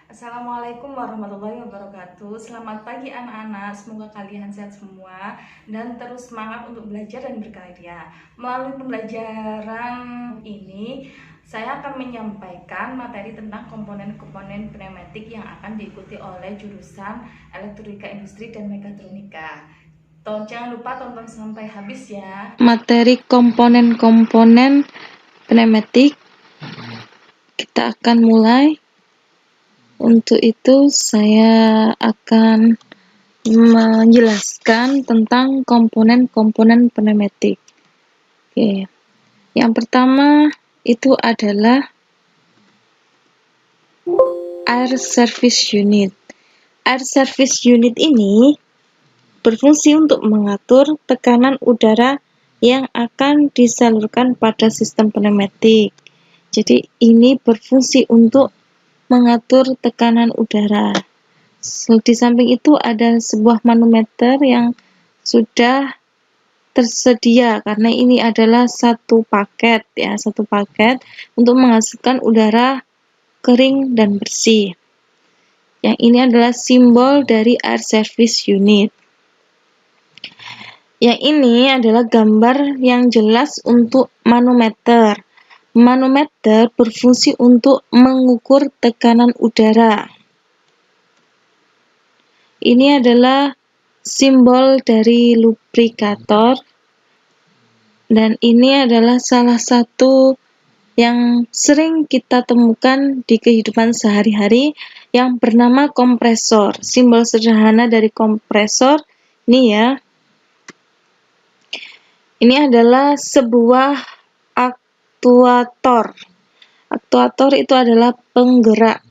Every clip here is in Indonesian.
Assalamualaikum warahmatullahi wabarakatuh. Selamat pagi anak-anak, semoga kalian sehat semua dan terus semangat untuk belajar dan berkarya. Melalui pembelajaran ini, saya akan menyampaikan materi tentang komponen-komponen pneumatik yang akan diikuti oleh jurusan Elektronika Industri dan Mekatronika. Jangan lupa tonton sampai habis ya. Materi komponen-komponen pneumatik kita akan mulai. Untuk itu saya akan menjelaskan tentang komponen-komponen pneumatik. Oke. Yang pertama itu adalah air service unit. Air service unit ini berfungsi untuk mengatur tekanan udara yang akan disalurkan pada sistem pneumatik. Jadi ini berfungsi untuk mengatur tekanan udara. Di samping itu ada sebuah manometer yang sudah tersedia karena ini adalah satu paket untuk menghasilkan udara kering dan bersih. Yang ini adalah simbol dari air service unit. Yang ini adalah gambar yang jelas untuk manometer. Manometer berfungsi untuk mengukur tekanan udara. Ini adalah simbol dari lubrikator, dan ini adalah salah satu yang sering kita temukan di kehidupan sehari-hari yang bernama kompresor. Simbol sederhana dari kompresor ini ya. Ini adalah sebuah aktuator. Aktuator itu adalah bergerak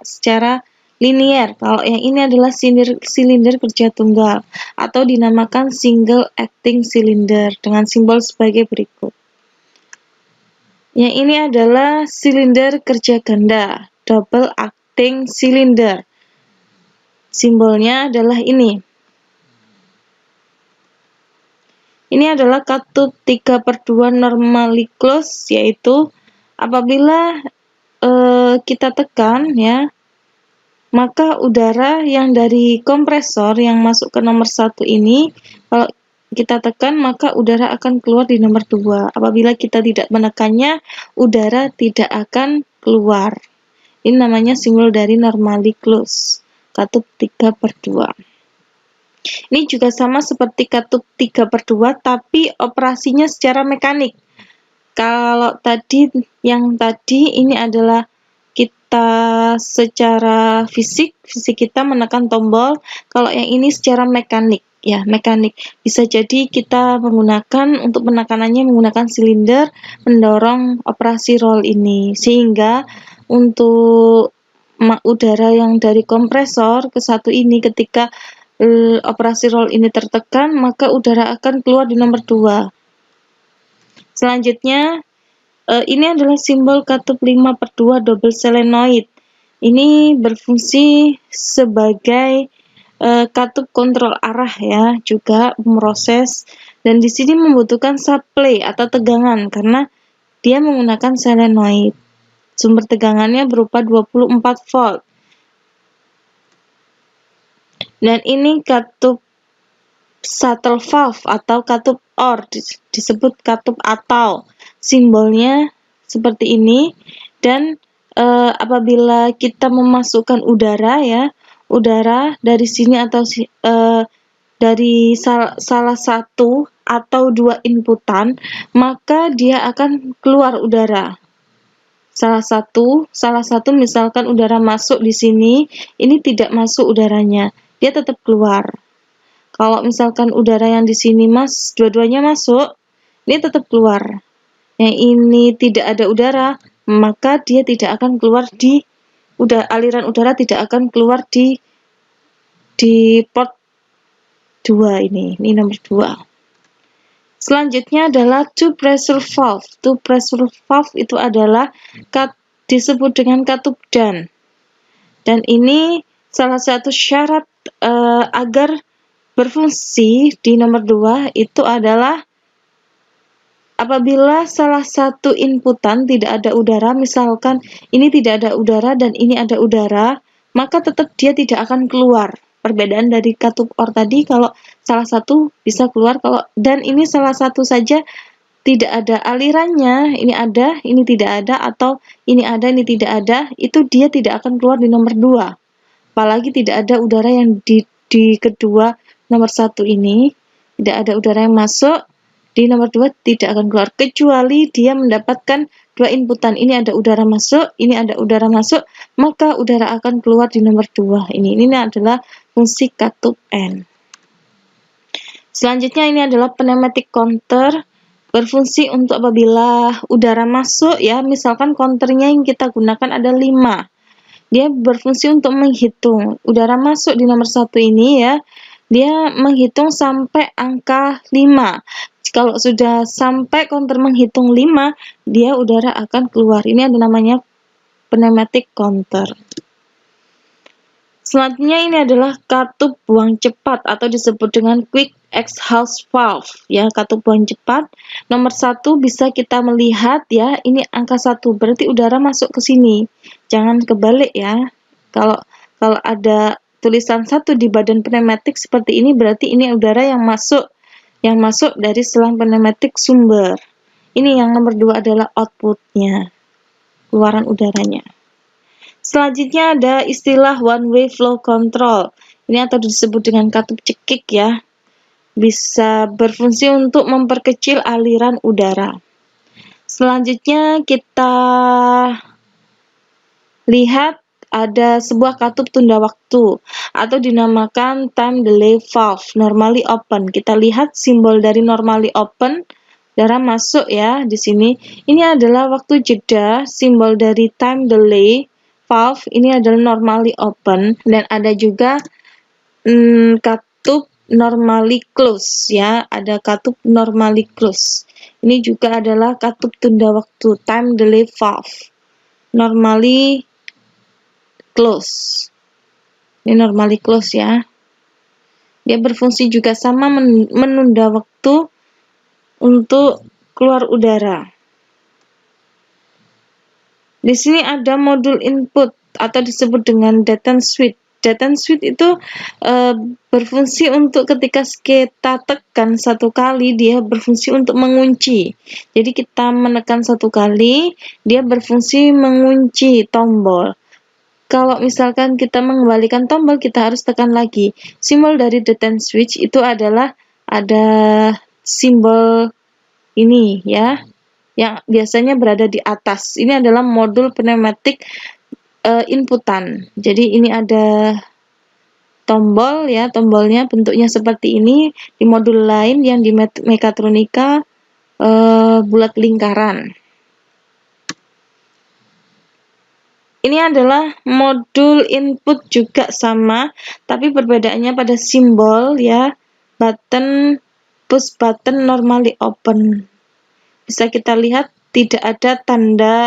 secara linier. Kalau yang ini adalah silinder kerja tunggal atau dinamakan single acting cylinder dengan simbol sebagai berikut. Yang ini adalah silinder kerja ganda, double acting cylinder. Simbolnya adalah ini. Ini adalah katup 3/2 normally close, yaitu apabila kita tekan ya, maka udara yang dari kompresor yang masuk ke nomor 1 ini, kalau kita tekan maka udara akan keluar di nomor 2. Apabila kita tidak menekannya, udara tidak akan keluar. Ini namanya simbol dari normally close, katup 3/2. Ini juga sama seperti katup 3/2, tapi operasinya secara mekanik. Kalau yang tadi ini adalah kita secara fisik kita menekan tombol. Kalau yang ini secara mekanik, ya mekanik. Bisa jadi kita untuk penekanannya menggunakan silinder mendorong operasi roll ini, sehingga untuk udara yang dari kompresor ke satu ini ketika operasi roll ini tertekan, maka udara akan keluar di nomor 2. Selanjutnya, ini adalah simbol katup 5/2 double solenoid. Ini berfungsi sebagai katup kontrol arah ya, juga proses, dan di sini membutuhkan supply atau tegangan karena dia menggunakan solenoid. Sumber tegangannya berupa 24 volt. Dan ini katup shuttle valve atau katup OR, disebut katup atau. Simbolnya seperti ini, dan apabila kita memasukkan udara dari sini atau dari salah satu atau dua inputan, maka dia akan keluar udara. Salah satu misalkan udara masuk di sini, ini tidak masuk udaranya, dia tetap keluar. Kalau misalkan udara yang di sini dua-duanya masuk, ini tetap keluar. Yang ini tidak ada udara, maka dia tidak akan keluar aliran udara tidak akan keluar di port 2 ini nomor 2. Selanjutnya adalah two pressure valve. Two pressure valve itu adalah disebut dengan katup dan ini salah satu syarat agar berfungsi di nomor 2 itu adalah Apabila salah satu inputan tidak ada udara, misalkan ini tidak ada udara dan ini ada udara, maka tetap dia tidak akan keluar. Perbedaan dari katup OR tadi, kalau salah satu bisa keluar, kalau dan ini salah satu saja tidak ada alirannya, ini ada, ini tidak ada, atau ini ada, ini tidak ada, itu dia tidak akan keluar di nomor 2. Apalagi tidak ada udara yang di kedua nomor 1 ini, tidak ada udara yang masuk, di nomor 2 tidak akan keluar, kecuali dia mendapatkan 2 inputan, ini ada udara masuk, ini ada udara masuk, maka udara akan keluar di nomor 2 ini. Ini adalah fungsi katup N. Selanjutnya ini adalah pneumatic counter, berfungsi untuk apabila udara masuk ya, misalkan counternya yang kita gunakan ada 5. Dia berfungsi untuk menghitung udara masuk di nomor 1 ini ya. Dia menghitung sampai angka 5. Kalau sudah sampai counter menghitung 5, dia udara akan keluar. Ini ada namanya pneumatic counter. Selanjutnya ini adalah katup buang cepat atau disebut dengan quick exhaust valve ya, katup buang cepat. Nomor 1 bisa kita melihat ya, ini angka 1 berarti udara masuk ke sini. Jangan kebalik ya. Kalau ada tulisan 1 di badan pneumatik seperti ini berarti ini udara yang masuk dari selang pneumatik sumber. Ini yang nomor 2 adalah outputnya, keluaran udaranya. Selanjutnya ada istilah one way flow control. Ini atau disebut dengan katup cekik ya. Bisa berfungsi untuk memperkecil aliran udara. Selanjutnya kita lihat ada sebuah katup tunda waktu atau dinamakan time delay valve, normally open. Kita lihat simbol dari normally open, udara masuk ya di sini. Ini adalah waktu jeda, simbol dari time delay valve ini adalah normally open, dan ada juga katup normally close ya, ada katup normally close. Ini juga adalah katup tunda waktu, time delay valve, normally close. Ini normally close ya. Dia berfungsi juga sama, menunda waktu untuk keluar udara. Di sini ada modul input atau disebut dengan detent switch. Detent switch itu berfungsi untuk ketika kita tekan 1 kali, dia berfungsi untuk mengunci. Jadi kita menekan 1 kali, dia berfungsi mengunci tombol. Kalau misalkan kita mengembalikan tombol, kita harus tekan lagi. Simbol dari detent switch itu adalah ada simbol ini ya, yang biasanya berada di atas. Ini adalah modul pneumatik inputan. Jadi ini ada tombol ya, tombolnya bentuknya seperti ini. Di modul lain yang di mekatronika bulat lingkaran. Ini adalah modul input juga sama, tapi perbedaannya pada simbol ya. Button, push button normally open. Bisa kita lihat tidak ada tanda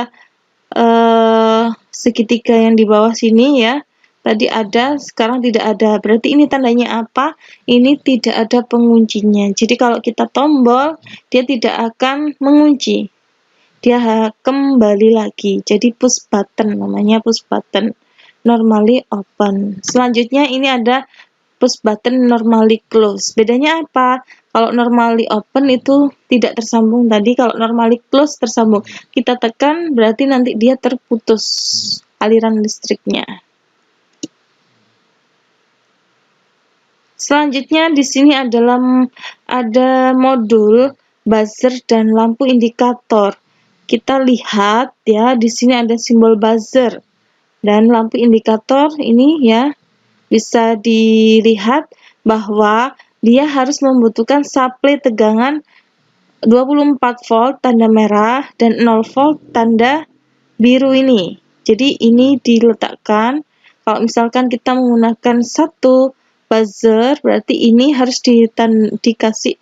segitiga yang di bawah sini ya. Tadi ada, sekarang tidak ada. Berarti ini tandanya apa? Ini tidak ada penguncinya. Jadi kalau kita tombol, dia tidak akan mengunci. Dia kembali lagi. Jadi push button, namanya push button normally open. Selanjutnya ini ada push button normally close. Bedanya apa? Kalau normally open itu tidak tersambung tadi, kalau normally close tersambung. Kita tekan berarti nanti dia terputus aliran listriknya. Selanjutnya di sini ada modul buzzer dan lampu indikator. Kita lihat ya, di sini ada simbol buzzer dan lampu indikator ini ya. Bisa dilihat bahwa dia harus membutuhkan supply tegangan 24 volt tanda merah dan 0 volt tanda biru ini. Jadi ini diletakkan, kalau misalkan kita menggunakan satu buzzer, berarti ini harus dikasih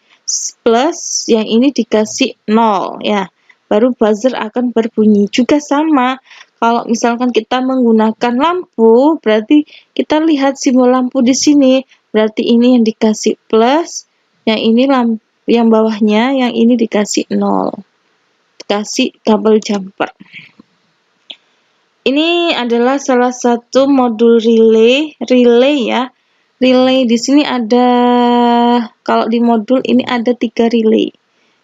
plus, yang ini dikasih 0 ya. Baru buzzer akan berbunyi. Juga sama, kalau misalkan kita menggunakan lampu, berarti kita lihat simbol lampu di sini, berarti ini yang dikasih plus, yang ini yang bawahnya, yang ini dikasih 0, dikasih double jumper. Ini adalah salah satu modul relay ya. Relay di sini ada, kalau di modul ini ada 3 relay.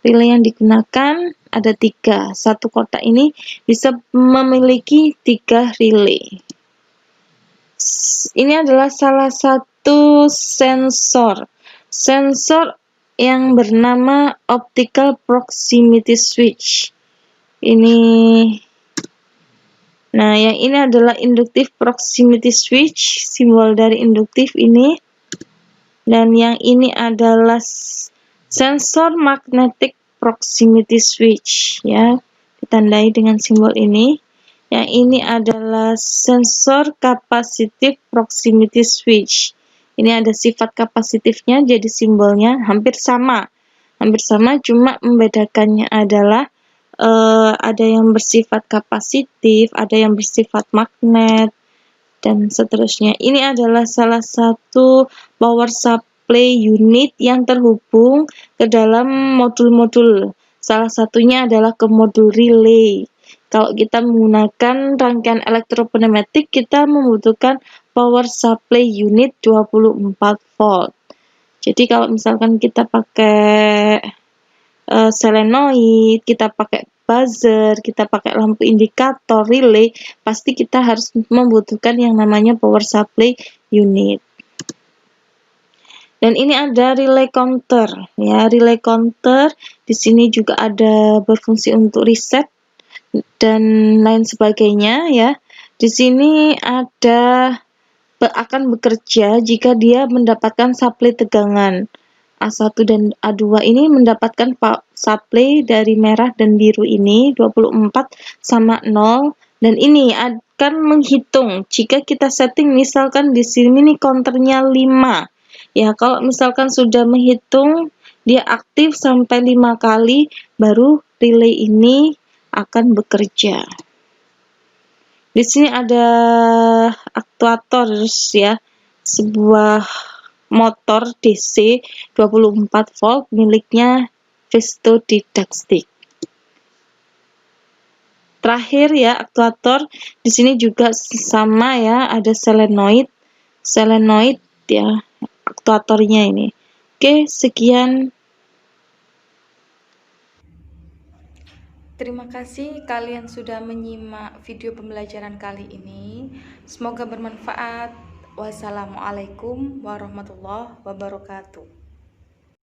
Relay yang digunakan ada 3. Satu kotak ini bisa memiliki 3 relay. Ini adalah salah satu sensor yang bernama optical proximity switch. Nah, yang ini adalah inductive proximity switch, simbol dari induktif ini. Dan yang ini adalah sensor magnetic proximity switch, ya, ditandai dengan simbol ini. Yang ini adalah sensor capacitive proximity switch. Ini ada sifat kapasitifnya, jadi simbolnya hampir sama, cuma membedakannya adalah ada yang bersifat kapasitif, ada yang bersifat magnet, dan seterusnya. Ini adalah salah satu power supply unit yang terhubung ke dalam modul-modul. Salah satunya adalah ke modul relay. Kalau kita menggunakan rangkaian elektropneumatik, kita membutuhkan power supply unit 24 volt. Jadi kalau misalkan kita pakai solenoid, kita pakai buzzer, kita pakai lampu indikator, relay, pasti kita harus membutuhkan yang namanya power supply unit. Dan ini ada relay counter, ya. Relay counter di sini juga ada berfungsi untuk reset dan lain sebagainya, ya. Di sini akan bekerja jika dia mendapatkan supply tegangan. A1 dan A2 ini mendapatkan supply dari merah dan biru ini 24 sama 0, dan ini akan menghitung jika kita setting misalkan di sini nih counternya 5. Ya, kalau misalkan sudah menghitung dia aktif sampai 5 kali, baru relay ini akan bekerja. Di sini ada aktuator, ya, sebuah motor DC 24 volt miliknya Visto Didaktik. Terakhir, ya, aktuator di sini juga sama, ya, ada solenoid ya, aktuatornya ini. Oke, sekian. Terima kasih kalian sudah menyimak video pembelajaran kali ini. Semoga bermanfaat. Wassalamualaikum warahmatullahi wabarakatuh.